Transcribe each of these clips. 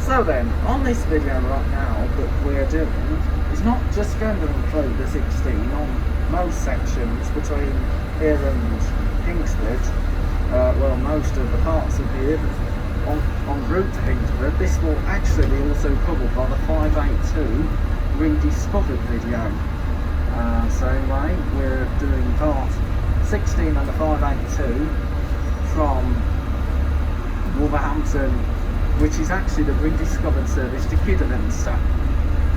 So then, on this video right now that we're doing is not just going to include the 16 on most sections between here and Kingsford, well, most of the parts of here en route to Kingsford. This will actually be also covered by the 582 Rediscovered video. So anyway, we're doing part 16 on the 582 from Wolverhampton, which is actually the Rediscovered service to Kidderminster,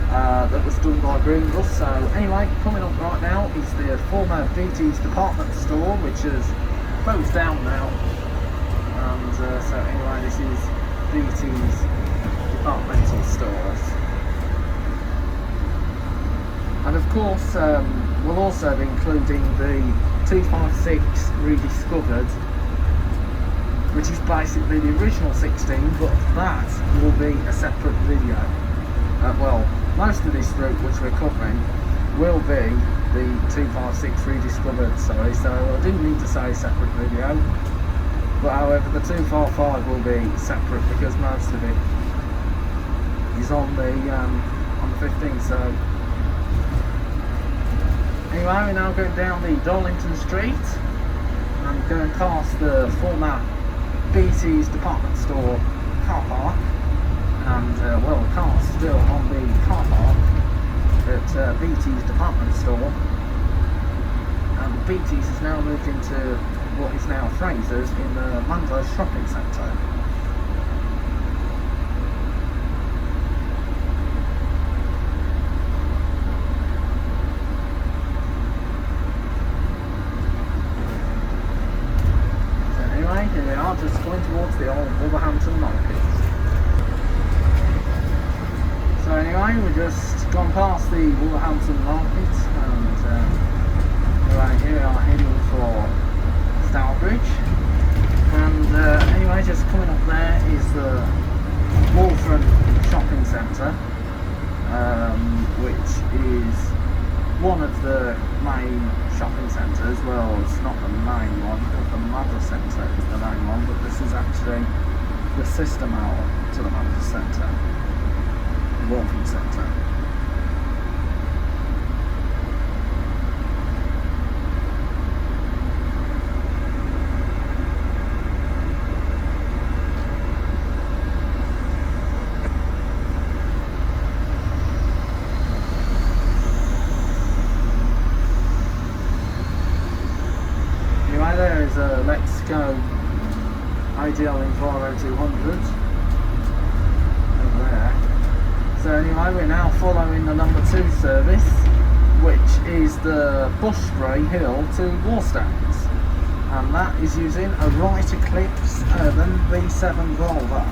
that was done by Green Bus. So anyway, coming up right now is the former BT's department store, which is closed down now, and so anyway, this is BT's departmental stores. And of course, we'll also be including the 256 Rediscovered, which is basically the original 16, but that will be a separate video. Well, most of this route which we're covering will be the 256 Rediscovered, sorry, so I do need to say separate video, but however the 255 will be separate because most of it is on the 15th. So anyway, we're now going down the Darlington Street and going past the former BT's department store car park, and well, the car's still on the car park at BT's department store, and BT's has now moved into what is now Fraser's in the Mandler shopping centre. Here we are, just going towards the old Wolverhampton market. So anyway, we've just gone past the Wolverhampton market, and right here we are heading for Stourbridge. And anyway, just coming up there is the Wolverhampton shopping centre, which is one of the main shopping centres. Well, it's not the main one, but the Mother Centre is the main one, but this is actually the sister mall to the Mother Centre, the Wolverhampton Centre. There is a Let's Go Ideal Enviro 200 over there. So anyway, we're now following the number 2 service, which is the Bushbury Hill to Warstones, and that is using a Right Eclipse Urban V7 Volvo.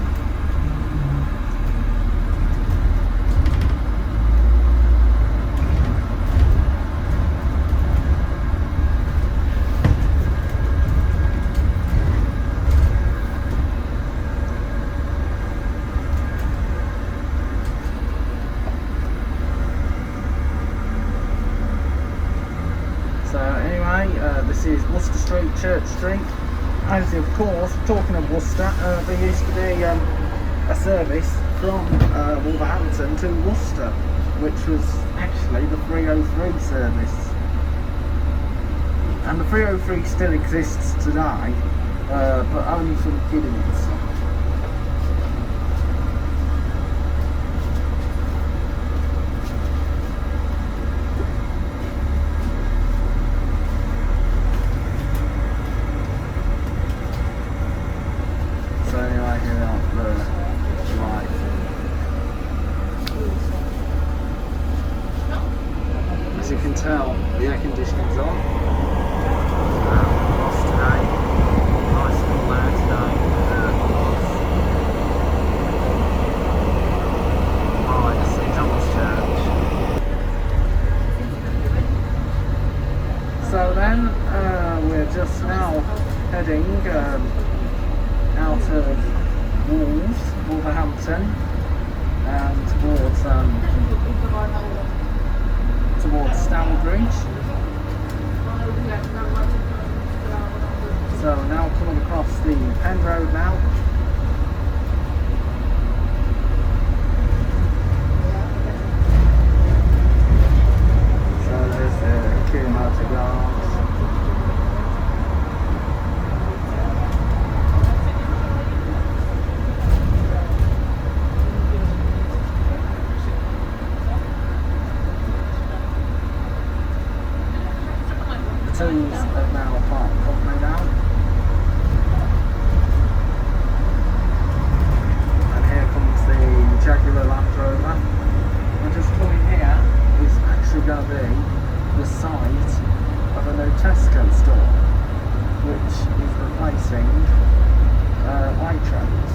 This is Worcester Street, Church Street. As of course, talking of Worcester, there used to be a service from Wolverhampton to Worcester, which was actually the 303 service. And the 303 still exists today, but only from Kidderminster. As you can tell, the air conditioning's on. Lost today. Nice and loud today. Right, St John's Church. So then, we're just now heading out of Wolverhampton and towards Stourbridge. So now coming across the Penn Road now. So there's the Kia Motor Guards. Tools are now parked properly now. And here comes the Jaguar Land Rover. And just coming here is actually going to be the site of a new Tesco store, which is replacing Waitrose.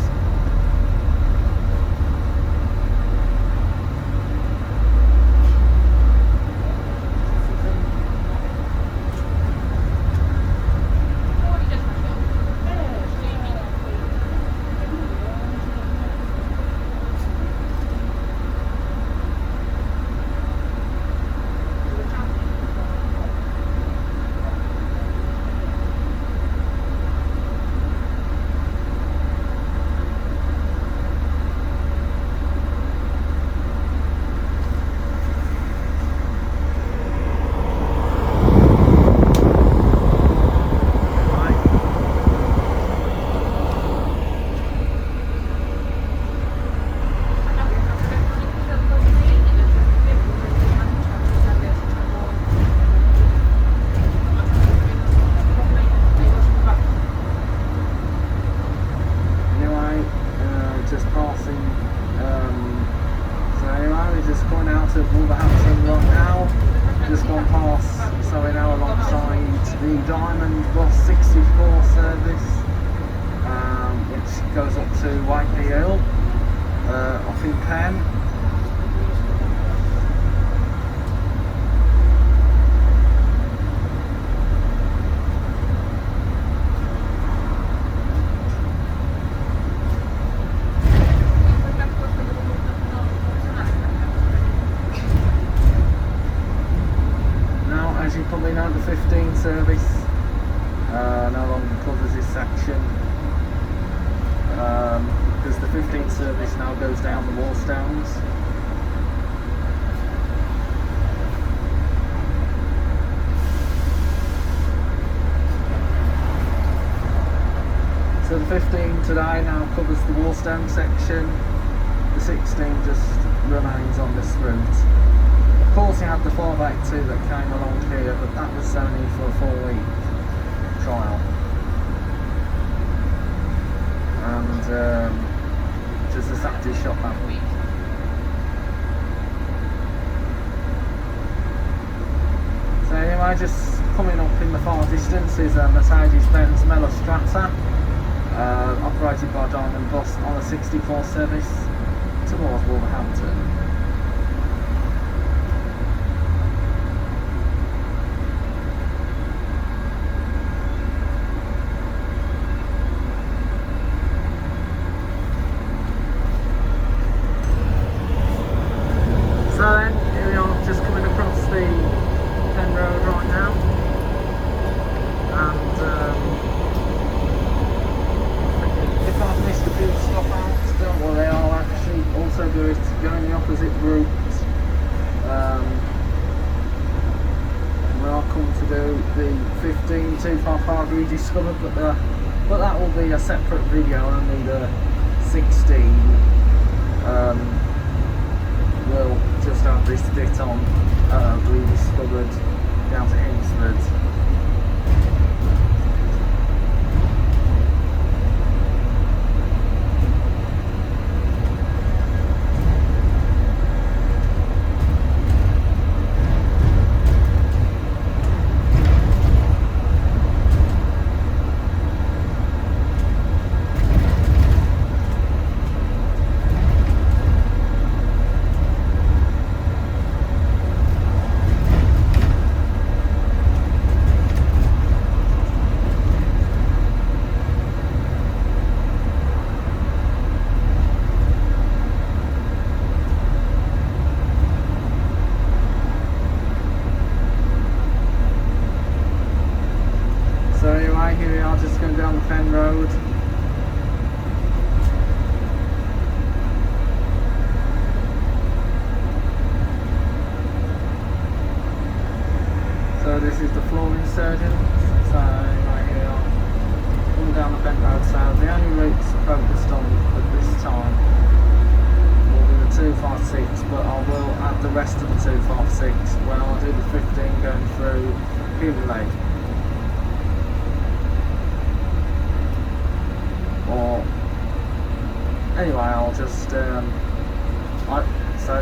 goes up to Whiteley Hill, off in Penn. As you probably know, the 15 service no longer covers this section, because the 15 service now goes down the Wallstones. So the 15 today now covers the Wallstone section, the 16 just remains on this route. Of course, you had the 482 that came along here, but that was only for a 4-week trial. And just a Saturday shop that week. So anyway, just coming up in the far distance is a Mercedes-Benz Melostrata, operated by Diamond Bus on a 64 service towards Wolverhampton. So then, here we are, just coming across the Penn Road right now, and if I've missed a few stop outs, don't worry, I'll actually also do it going the opposite route when I come to do the 15255 Rediscovered, but that will be a separate video. Only the 16 will just have this bit on Rediscovered down to Hinsford. So anyway, here we are, just going down the Penn Road. So this is the flooring surgeon. So anyway, here we are, coming down the Penn Road. So the only routes focused on at this time will be the 256, but I will add the rest of the 256 when I'll do the 15 going through Kidderminster. Or anyway, I'll just so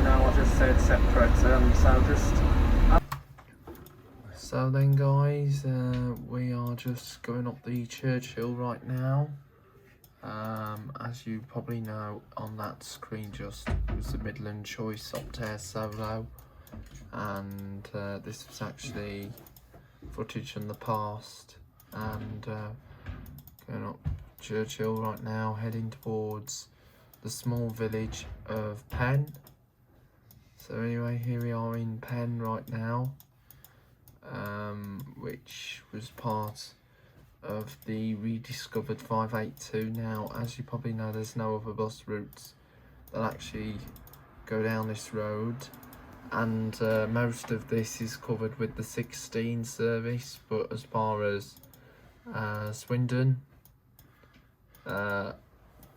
now I just said separate. So then, guys, we are just going up the Churchill right now. As you probably know, on that screen just was the Midland Choice Optare Solo, and this was actually footage in the past, and going up Churchill right now, heading towards the small village of Penn. So anyway, here we are in Penn right now, which was part of the Rediscovered 582. Now, as you probably know, there's no other bus routes that actually go down this road, and most of this is covered with the 16 service. But as far as Swindon,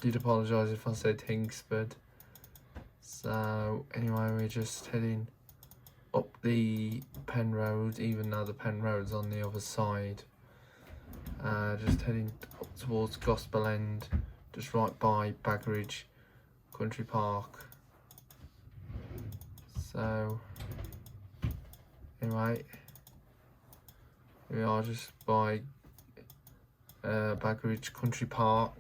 did apologise if I said Hingsford. So anyway, we're just heading up the Penn Road, even though the Penn Road's on the other side. Just heading up towards Gospel End, just right by Bagridge Country Park. So anyway, we are just by Bagridge Country Park.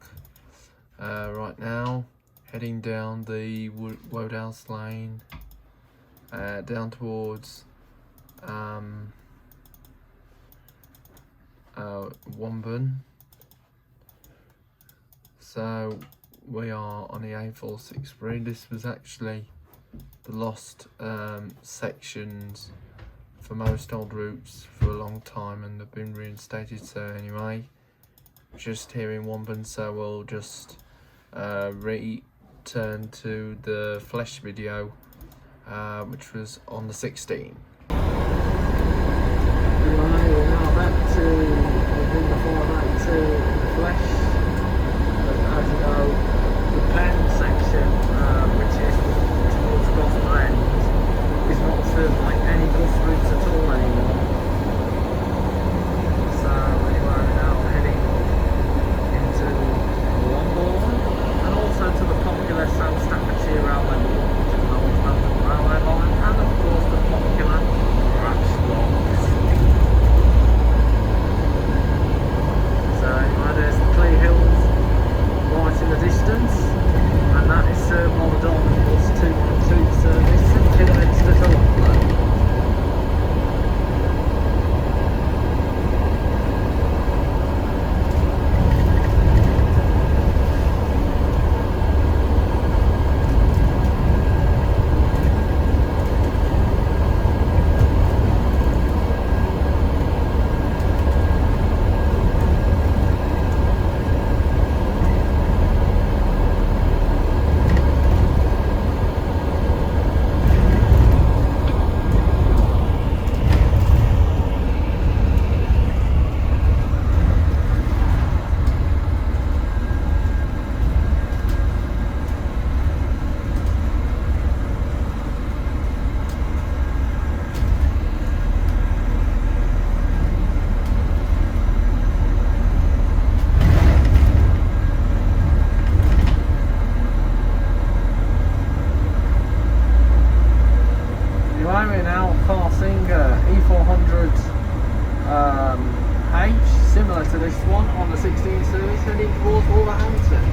right now, heading down the Wodehouse Lane, down towards Womburn. So we are on the A463. This was actually the lost sections for most old routes for a long time, and they've been reinstated. So anyway, just here in Womburn, so we'll just return to the Flesh video, which was on the 16th. Right, we're now back to within the 482 in the Flesh. But as you know, the Pen section, which is towards Gospel End, is not served by any bus routes at all anymore. So anyway, we're now heading into Longbourn and also to the popular South Staffordshire Railway Line, which is the Wolverhampton Railway Line, and of course the popular Ratch Locks. So anyway, there's the Clee Hills right in the distance, and that is served by the Diamond Bus 212 service from Kidderminster to Longbourn. We're now passing E400 H, similar to this one, on the 16 service, heading towards Wolverhampton.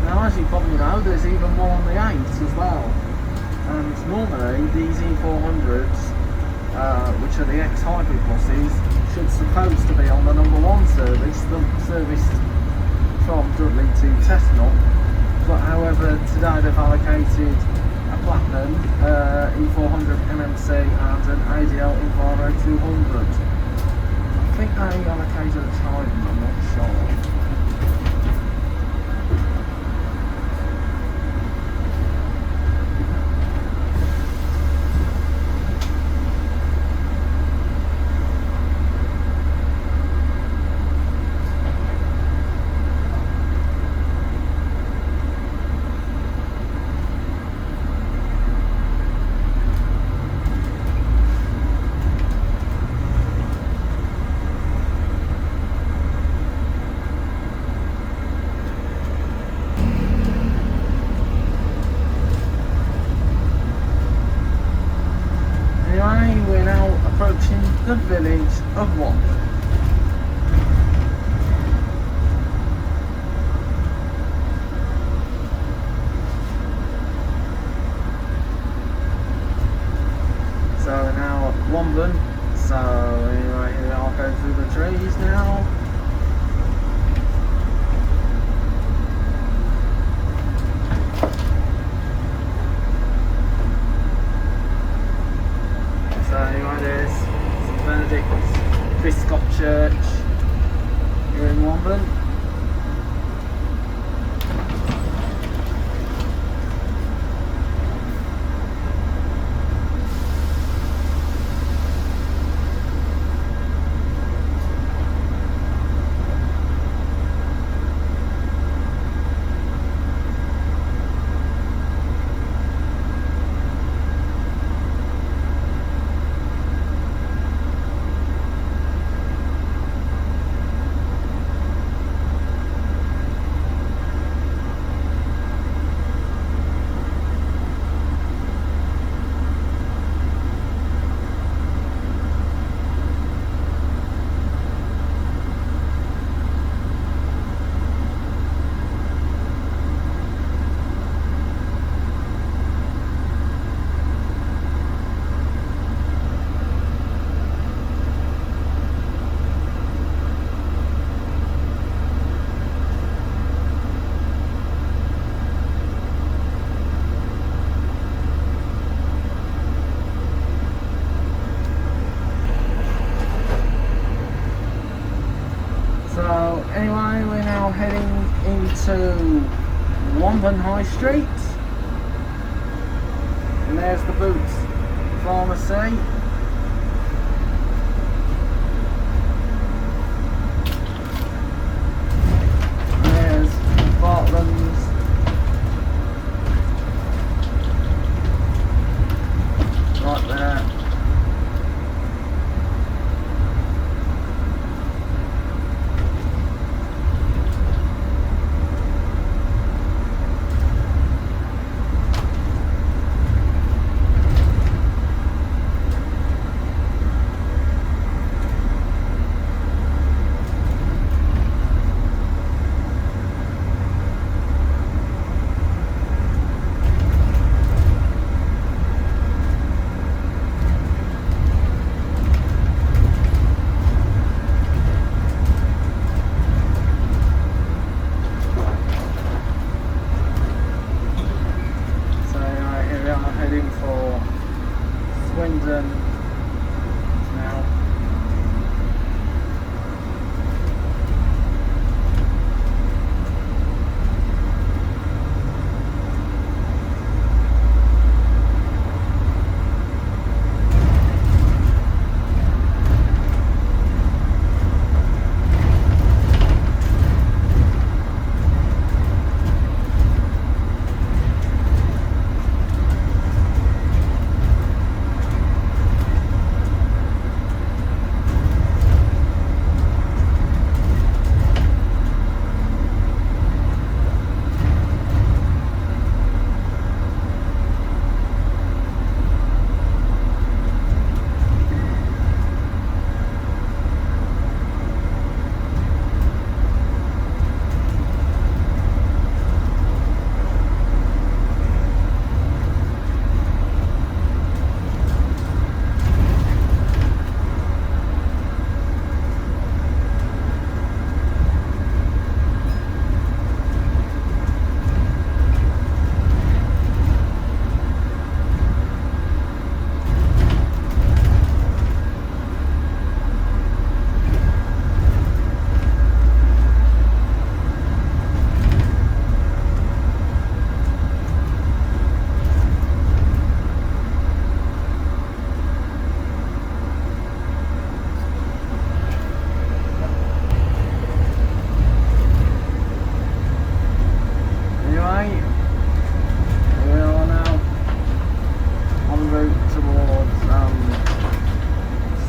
Now, as you probably know, there's even more on the 8 as well. And normally these E400s, which are the ex-hybrid buses, should supposed to be on the number 1 service, the service from Dudley to Chestnut. But however, today they've allocated a Platinum E400 MMC and an ADL Enviro 200. I think they allocated a Trident, I'm not sure. into Womben High Street, and there's the Boots Pharmacy. There's Bartland's. Right there. Heading for Swindon now.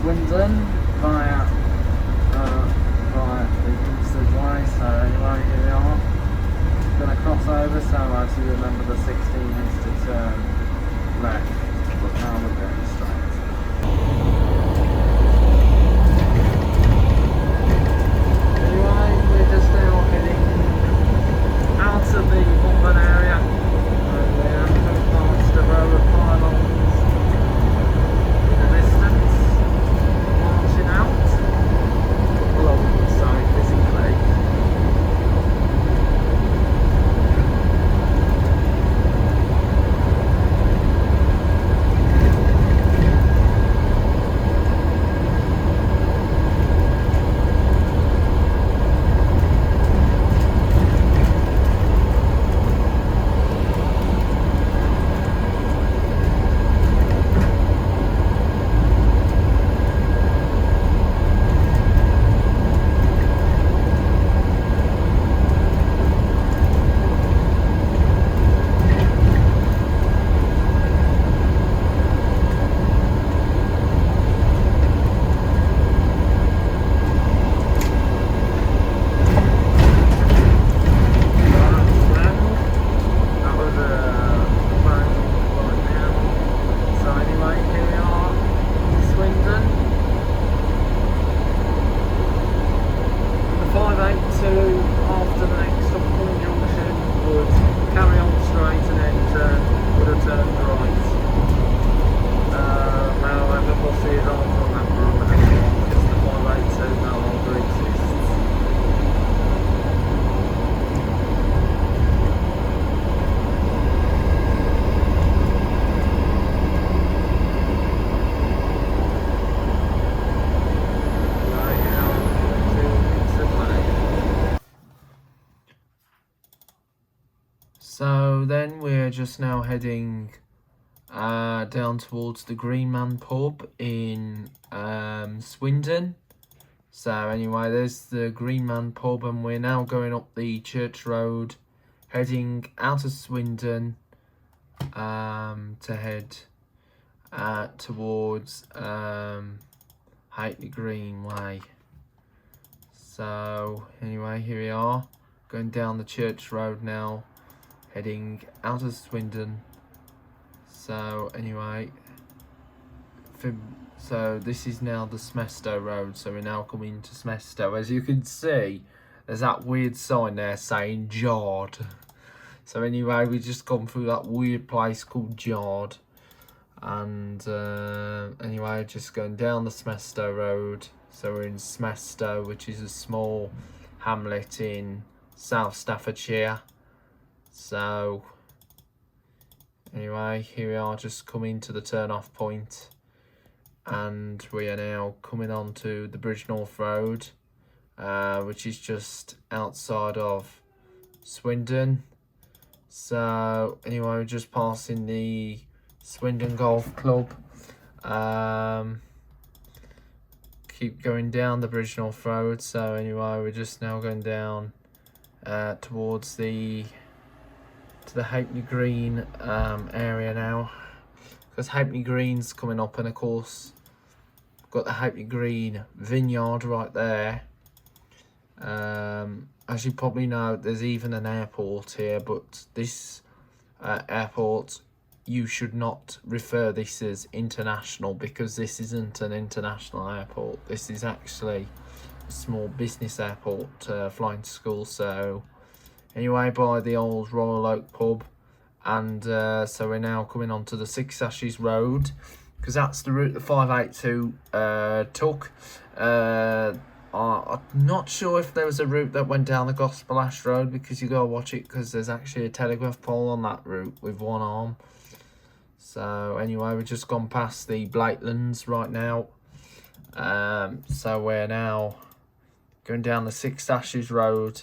Swindon via the Eastern Way. So anyway, here we are. Going to cross over. So as you remember, the 16 is to turn left, but now we're going straight. Anyway, we're just now heading out of the Wolverhampton area, and we're coming past a row of pylons in the distance, marching out along the side physically. So then we're just now heading down towards the Green Man pub in Swindon. So anyway, there's the Green Man pub, and we're now going up the Church Road, heading out of Swindon to head towards Hackney Green Way. So anyway, here we are, going down the Church Road now, heading out of Swindon. So anyway, so this is now the Smestow Road, so we're now coming to Smestow. As you can see, there's that weird sign there saying Jard. So anyway, we just gone through that weird place called Jard. And anyway, just going down the Smestow Road. So we're in Smestow, which is a small hamlet in South Staffordshire. So anyway, here we are, just coming to the turn-off point, and we are now coming on to the Bridgenorth Road, which is just outside of Swindon. So anyway, we're just passing the Swindon Golf Club. Keep going down the Bridgenorth Road. So anyway, we're just now going down towards the Hackney Green area now, because Hackney Green's coming up, and of course we've got the Hackney Green vineyard right there. As you probably know, there's even an airport here, but this airport, you should not refer this as international, because this isn't an international airport. This is actually a small business airport, flying to school. So anyway, by the old Royal Oak pub, and so we're now coming on to the Six Ashes Road, because that's the route the 582 took. I'm not sure if there was a route that went down the Gospel Ash Road, because you gotta watch it, because there's actually a telegraph pole on that route with one arm. So anyway, we've just gone past the Blakelands right now. So we're now going down the Six Ashes Road,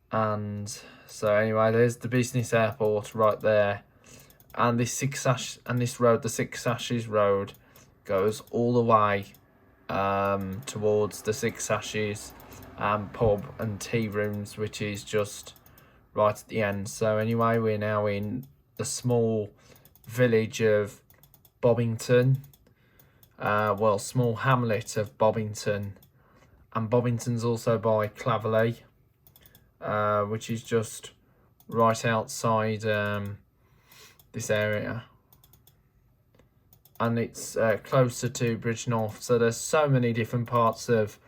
and so anyway, there's the business airport right there, and this road, the Six Ashes Road, goes all the way towards the Six Ashes pub and tea rooms, which is just right at the end. So anyway, we're now in the small village of Bobbington, small hamlet of Bobbington, and Bobbington's also by Claverley, which is just right outside this area, and it's closer to Bridgenorth. So there's so many different parts of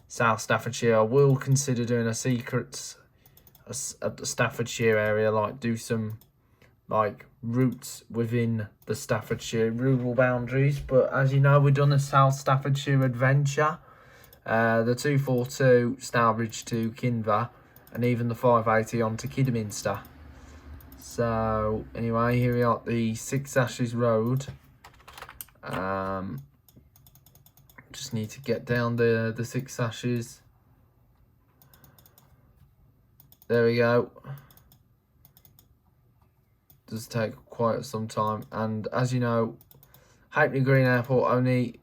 South Staffordshire. I will consider doing a secrets of the Staffordshire area, like do some like routes within the Staffordshire rural boundaries. But as you know, we've done a South Staffordshire adventure, the 242 Stourbridge to Kinver, and even the 580 on to Kidderminster. So anyway, here we are at the Six Ashes Road. Just need to get down the Six Ashes. There we go. Does take quite some time, and as you know, Hackney Green Airport only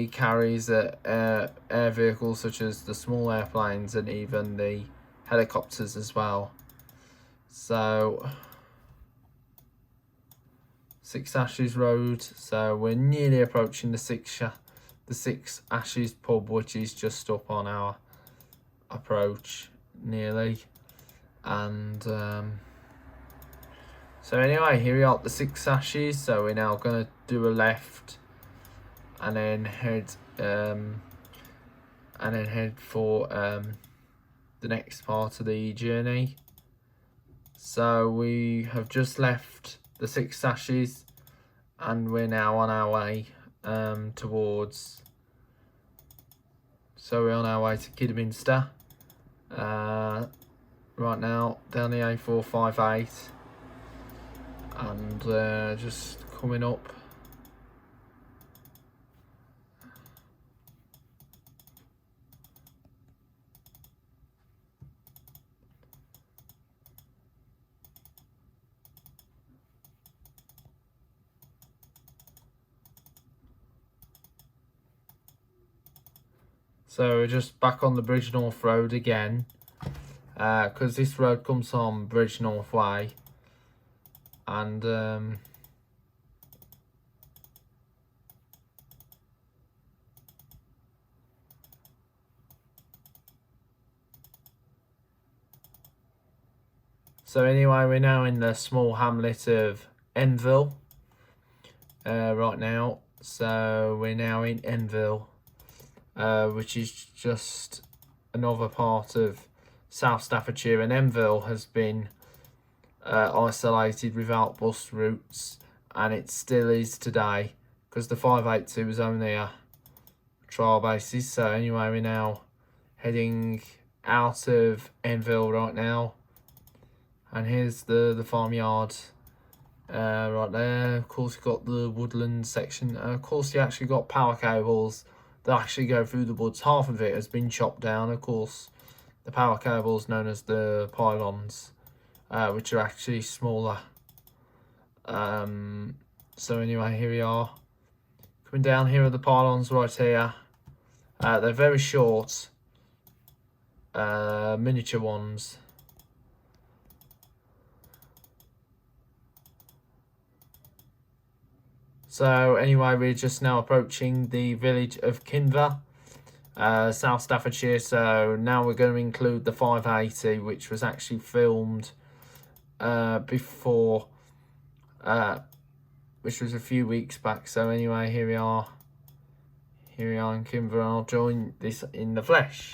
carries air vehicles such as the small airplanes and even the helicopters as well. So Six Ashes Road. So we're nearly approaching the Six Ashes pub, which is just up on our approach nearly. And so anyway, here we are at the Six Ashes. So we're now gonna do a left, and then head for the next part of the journey. So we have just left the Six Ashes, and we're now on our way towards. So we're on our way to Kidderminster. Right now, down the A458, and just coming up. So we're just back on the Bridgenorth Road again, because this road comes from Bridgenorth Way, and so anyway, we're now in the small hamlet of Enville right now. So we're now in Enville, which is just another part of South Staffordshire, and Enville has been isolated without bus routes, and it still is today, because the 582 was only a trial basis. So anyway, we're now heading out of Enville right now, and here's the farmyard right there. Of course, you've got the woodland section. Of course, you actually got power cables that actually go through the woods. Half of it has been chopped down. Of course, the power cables known as the pylons, which are actually smaller. So anyway, here we are. Coming down, here are the pylons right here. They're very short, miniature ones. So anyway, we're just now approaching the village of Kinver, South Staffordshire. So now we're going to include the 580, which was actually filmed before, which was a few weeks back. So anyway, here we are. Here we are in Kinver, and I'll join this in the flesh.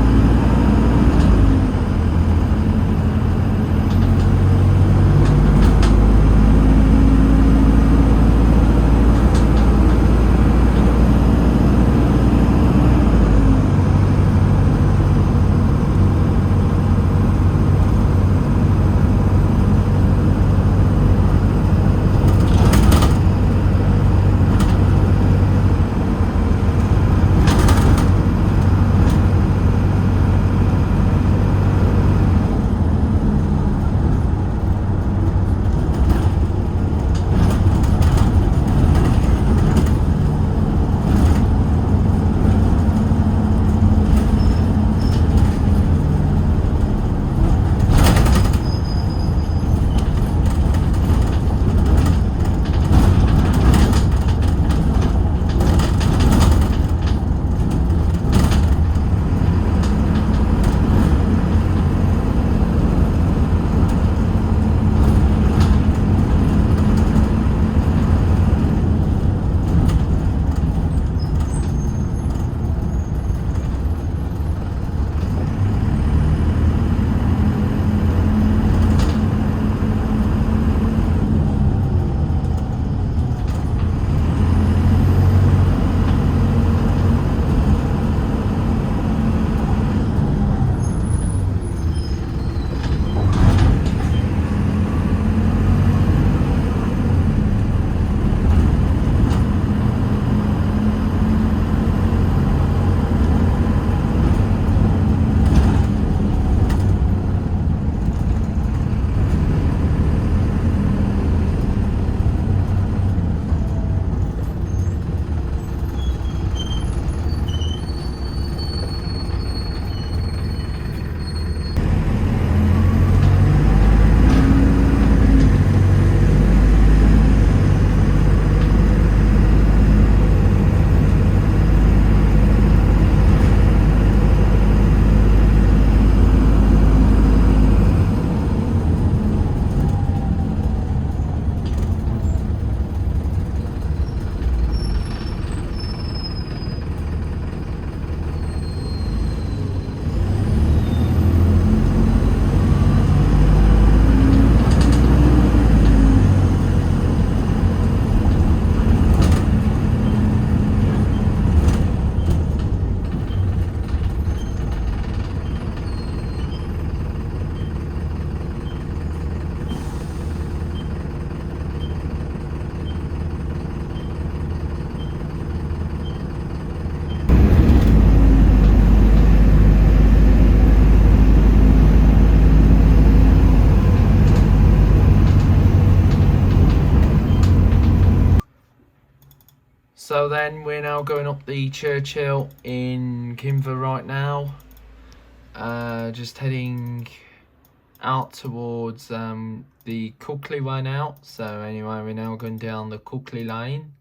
So then we're now going up the Churchill in Kimber right now. Just heading out towards the Cookley way now. So anyway, we're now going down the Cookley lane.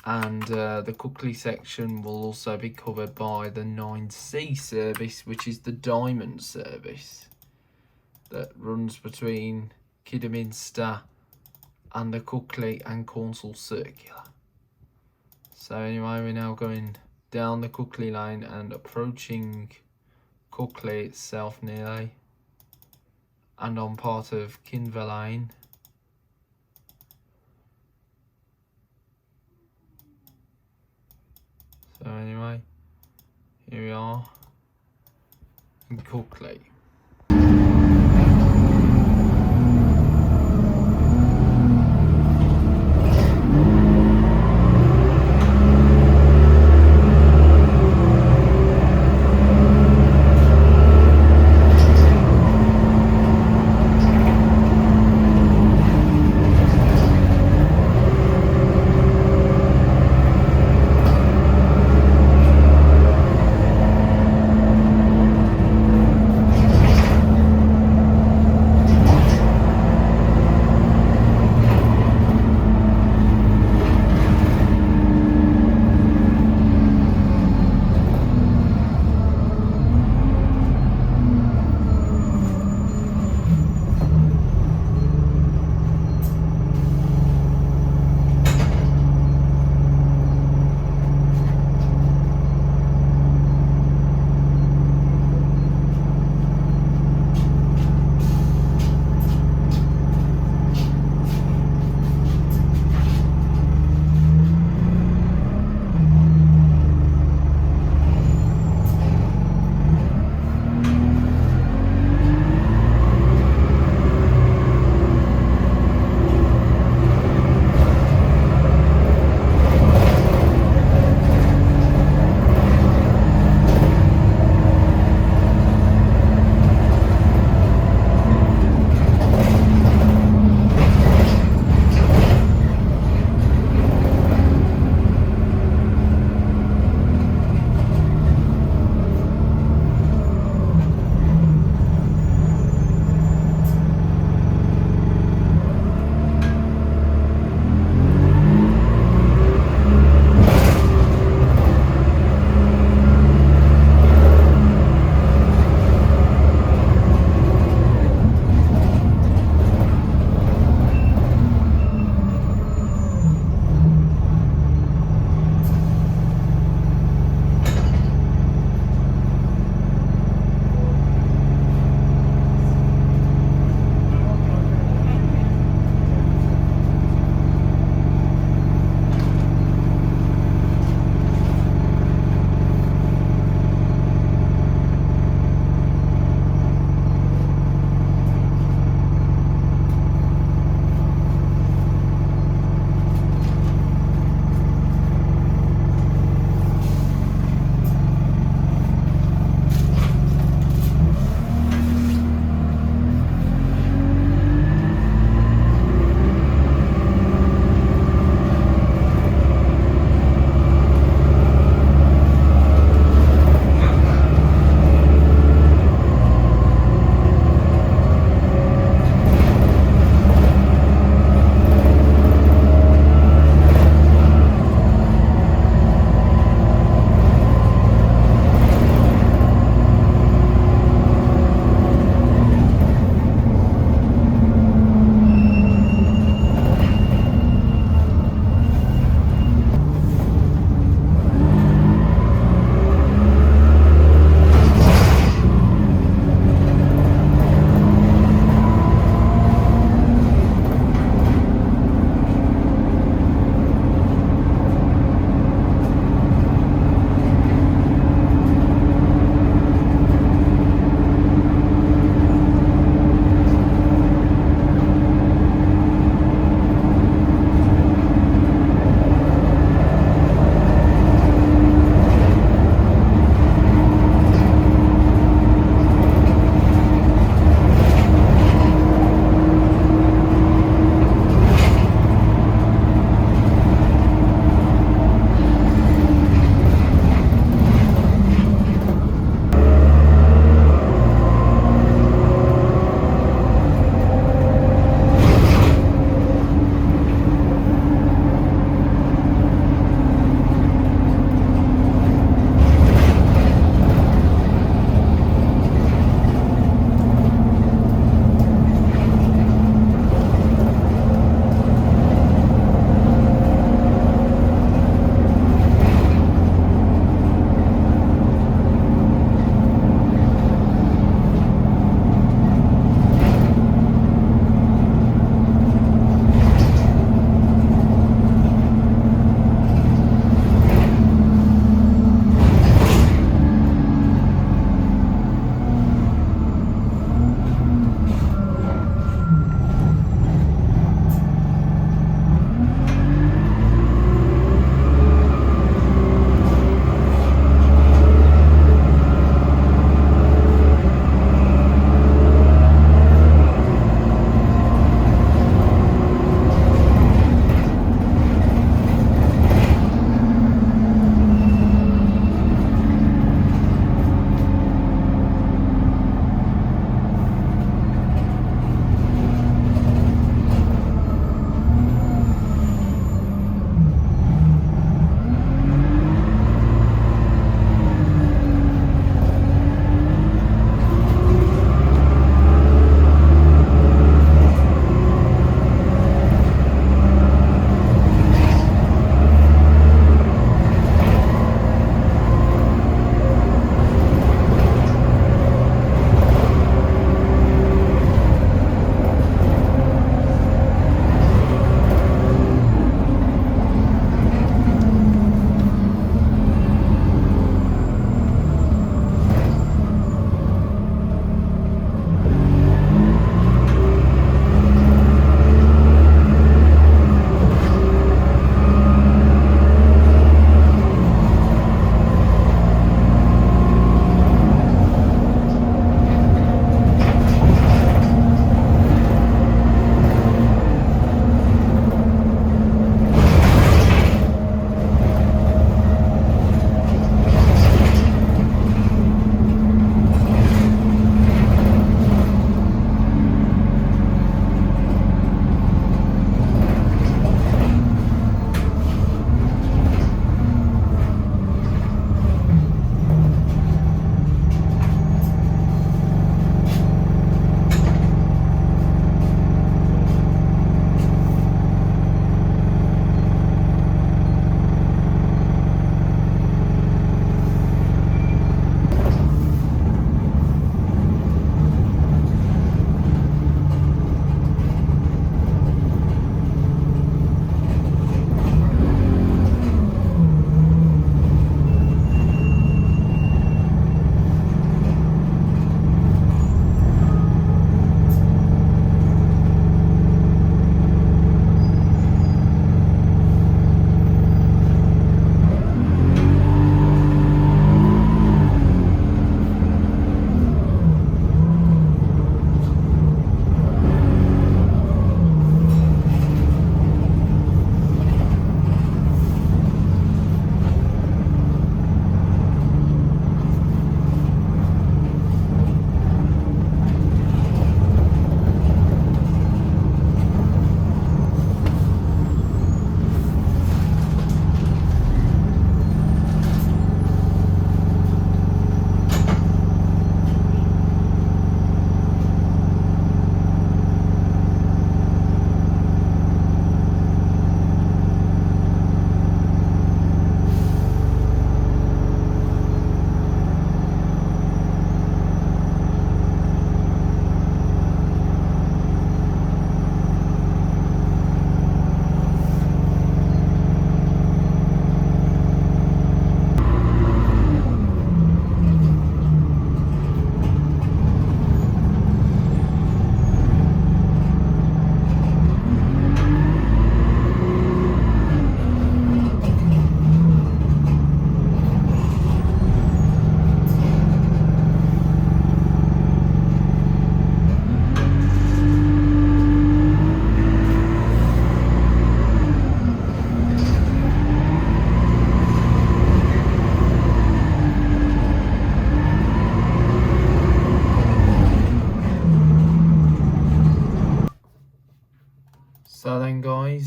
And the Cookley section will also be covered by the 9C service, which is the Diamond service that runs between Kidderminster and the Cookley and Cornsall Circular. So anyway, we're now going down the Cookley lane and approaching Cookley itself nearly, and on part of Kinver Lane. So anyway, here we are in Cookley.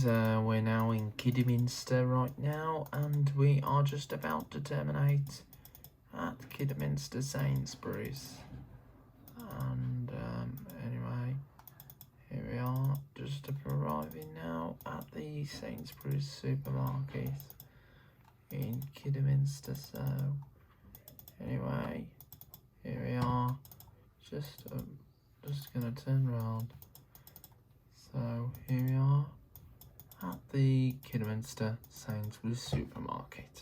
guys, we're now in Kidderminster right now, and we are just about to terminate at Kidderminster Sainsbury's. And anyway, here we are, just arriving now at the Sainsbury's supermarket in Kidderminster. So anyway, here we are, just gonna turn around. So here we are at the Kidderminster Sainsbury's supermarket.